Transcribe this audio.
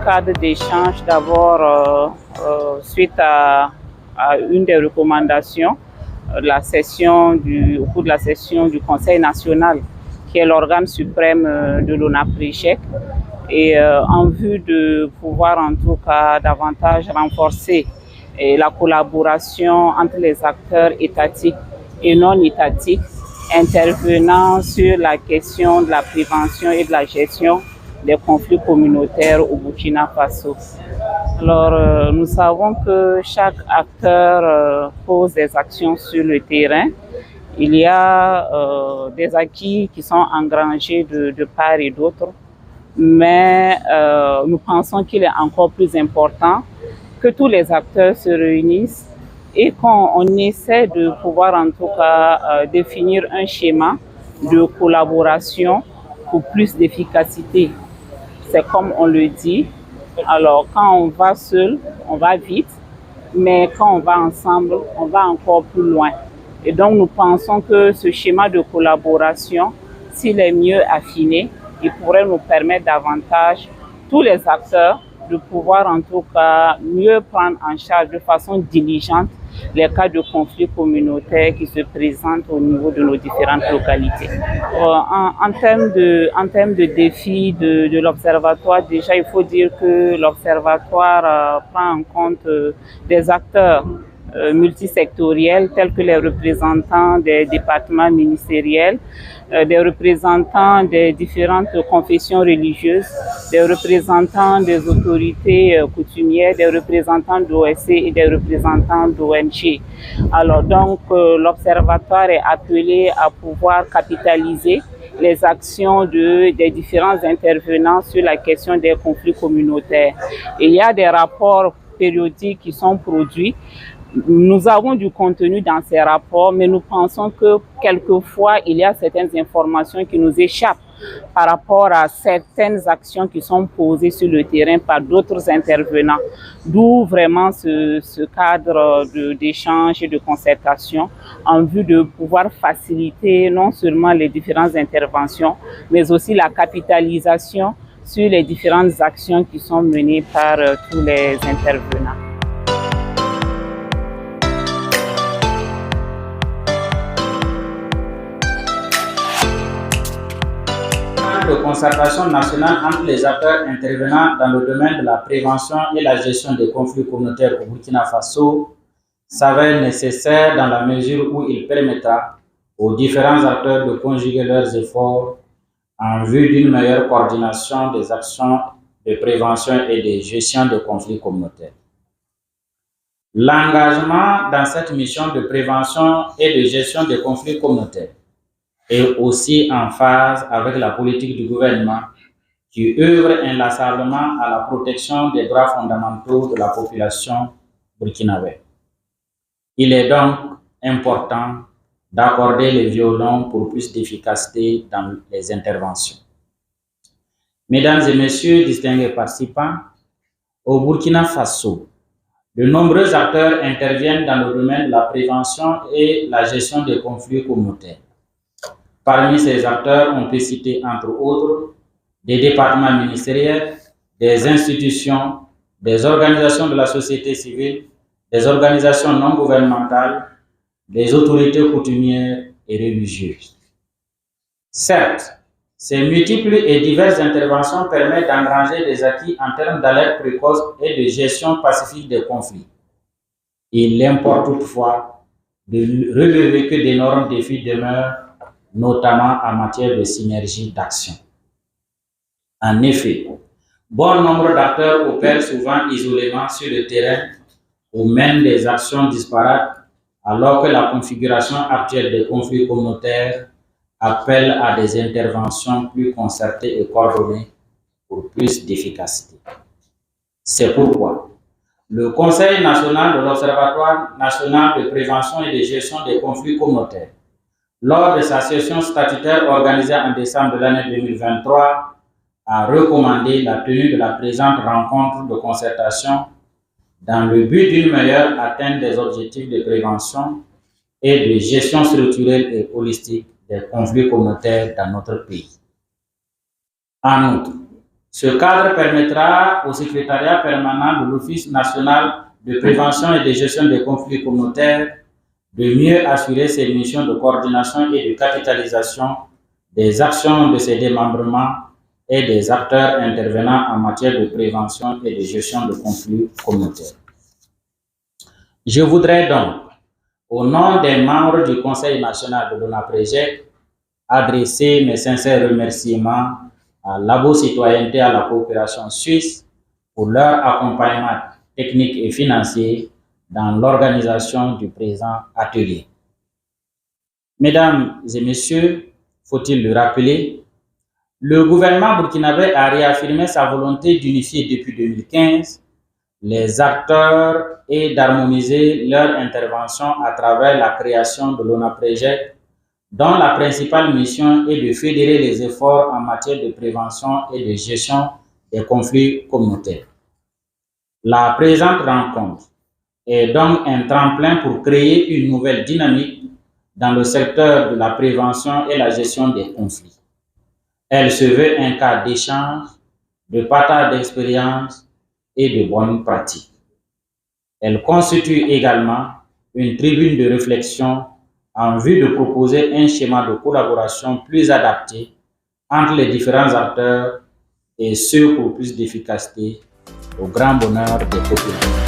cadre d'échange, d'abord suite à une des recommandations au cours de la session du Conseil national, qui est l'organe suprême de l'ONAPRICHEC, et en vue de pouvoir en tout cas davantage renforcer la collaboration entre les acteurs étatiques et non étatiques intervenant sur la question de la prévention et de la gestion des conflits communautaires au Burkina Faso. Alors, nous savons que chaque acteur pose des actions sur le terrain. Il y a des acquis qui sont engrangés de part et d'autre, mais nous pensons qu'il est encore plus important que tous les acteurs se réunissent et qu'on essaie de pouvoir en tout cas définir un schéma de collaboration pour plus d'efficacité. C'est comme on le dit, alors quand on va seul, on va vite, mais quand on va ensemble, on va encore plus loin. Et donc nous pensons que ce schéma de collaboration, s'il est mieux affiné, il pourrait nous permettre davantage, tous les acteurs, de pouvoir en tout cas mieux prendre en charge de façon diligente les cas de conflits communautaires qui se présentent au niveau de nos différentes localités. En termes de défis de l'Observatoire, déjà il faut dire que l'Observatoire prend en compte des acteurs multisectoriels tels que les représentants des départements ministériels, des représentants des différentes confessions religieuses, des représentants des autorités coutumières, des représentants d'OSC et des représentants d'ONG. Alors donc l'Observatoire est appelé à pouvoir capitaliser les actions des différents intervenants sur la question des conflits communautaires. Il y a des rapports périodiques qui sont produits. Nous avons du contenu dans ces rapports, mais nous pensons que quelquefois, il y a certaines informations qui nous échappent par rapport à certaines actions qui sont posées sur le terrain par d'autres intervenants. D'où vraiment ce cadre d'échange et de concertation en vue de pouvoir faciliter non seulement les différentes interventions, mais aussi la capitalisation sur les différentes actions qui sont menées par tous les intervenants. De concertation nationale entre les acteurs intervenant dans le domaine de la prévention et la gestion des conflits communautaires au Burkina Faso s'avère nécessaire dans la mesure où il permettra aux différents acteurs de conjuguer leurs efforts en vue d'une meilleure coordination des actions de prévention et de gestion des conflits communautaires. L'engagement dans cette mission de prévention et de gestion des conflits communautaires est aussi en phase avec la politique du gouvernement qui œuvre inlassablement à la protection des droits fondamentaux de la population burkinabé. Il est donc important d'accorder les violons pour plus d'efficacité dans les interventions. Mesdames et messieurs, distingués participants, au Burkina Faso, de nombreux acteurs interviennent dans le domaine de la prévention et la gestion des conflits communautaires. Parmi ces acteurs, on peut citer entre autres des départements ministériels, des institutions, des organisations de la société civile, des organisations non gouvernementales, des autorités coutumières et religieuses. Certes, ces multiples et diverses interventions permettent d'engranger des acquis en termes d'alerte précoce et de gestion pacifique des conflits. Il importe toutefois de relever que d'énormes défis demeurent, notamment en matière de synergie d'action. En effet, bon nombre d'acteurs opèrent souvent isolément sur le terrain ou mènent des actions disparates, alors que la configuration actuelle des conflits communautaires appelle à des interventions plus concertées et coordonnées pour plus d'efficacité. C'est pourquoi le Conseil national de l'Observatoire national de prévention et de gestion des conflits communautaires, lors de sa session statutaire organisée en décembre de l'année 2023, a recommandé la tenue de la présente rencontre de concertation dans le but d'une meilleure atteinte des objectifs de prévention et de gestion structurelle et holistique des conflits communautaires dans notre pays. En outre, Ce cadre permettra au secrétariat permanent de l'Office national de prévention et de gestion des conflits communautaires de mieux assurer ses missions de coordination et de capitalisation des actions de ses démembrements et des acteurs intervenant en matière de prévention et de gestion de conflits communautaires. Je voudrais donc, au nom des membres du Conseil national de l'ONAPREJEC, adresser mes sincères remerciements à Labo Citoyenneté à la coopération suisse pour leur accompagnement technique et financier dans l'organisation du présent atelier. Mesdames et messieurs, faut-il le rappeler, le gouvernement burkinabé a réaffirmé sa volonté d'unifier depuis 2015 les acteurs et d'harmoniser leur intervention à travers la création de l'ONAPREJEC, dont la principale mission est de fédérer les efforts en matière de prévention et de gestion des conflits communautaires. La présente rencontre est donc un tremplin pour créer une nouvelle dynamique dans le secteur de la prévention et la gestion des conflits. Elle se veut un cadre d'échange, de partage d'expériences et de bonnes pratiques. Elle constitue également une tribune de réflexion en vue de proposer un schéma de collaboration plus adapté entre les différents acteurs et ce pour plus d'efficacité au grand bonheur des populations.